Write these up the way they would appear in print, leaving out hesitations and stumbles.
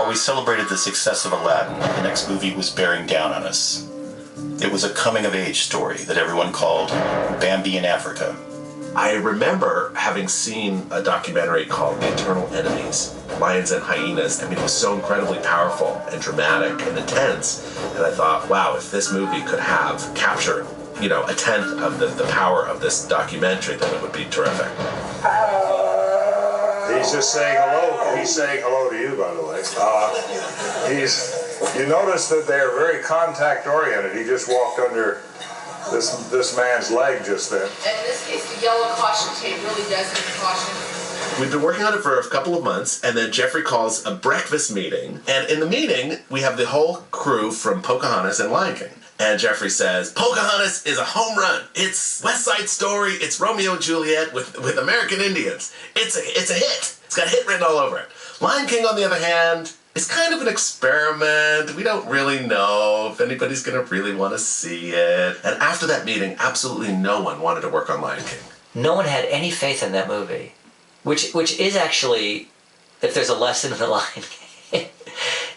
While we celebrated the success of Aladdin, the next movie was bearing down on us. It was a coming-of-age story that everyone called Bambi in Africa. I remember having seen a documentary called The Eternal Enemies, Lions and Hyenas. I mean, it was so incredibly powerful and dramatic and intense. And I thought, wow, if this movie could have captured, you know, a tenth of the power of this documentary, then it would be terrific. He's just saying hello. He's saying hello to you, by the way. You notice that they're very contact-oriented. He just walked under this man's leg just then. And in this case, the yellow caution tape really does mean caution. We've been working on it for a couple of months, and then Jeffrey calls a breakfast meeting. And in the meeting, we have the whole crew from Pocahontas and Lion King. And Jeffrey says, Pocahontas is a home run. It's West Side Story. It's Romeo and Juliet with American Indians. It's a hit. It's got hit written all over it. Lion King, on the other hand, is kind of an experiment. We don't really know if anybody's going to really want to see it. And after that meeting, absolutely no one wanted to work on Lion King. No one had any faith in that movie, which is actually, if there's a lesson in the Lion King,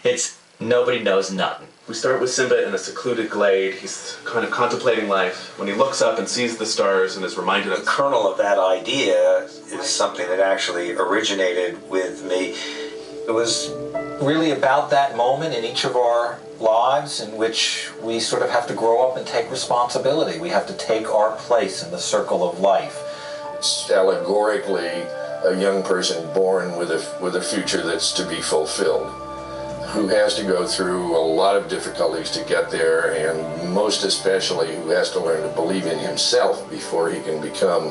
it's nobody knows nothing. We start with Simba in a secluded glade. He's kind of contemplating life when he looks up and sees the stars and is reminded of... The kernel of that idea is something that actually originated with me. It was really about that moment in each of our lives in which we sort of have to grow up and take responsibility. We have to take our place in the circle of life. It's allegorically a young person born with a future that's to be fulfilled, who has to go through a lot of difficulties to get there, and most especially who has to learn to believe in himself before he can become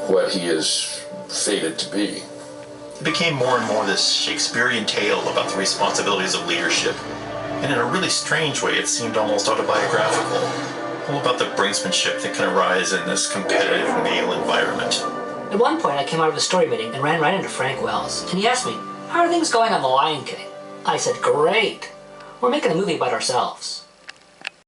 what he is fated to be. It became more and more this Shakespearean tale about the responsibilities of leadership. And in a really strange way, it seemed almost autobiographical. All about the brinksmanship that can arise in this competitive male environment. At one point, I came out of a story meeting and ran right into Frank Wells. And he asked me, "How are things going on The Lion King?" I said, "Great. We're making a movie about ourselves."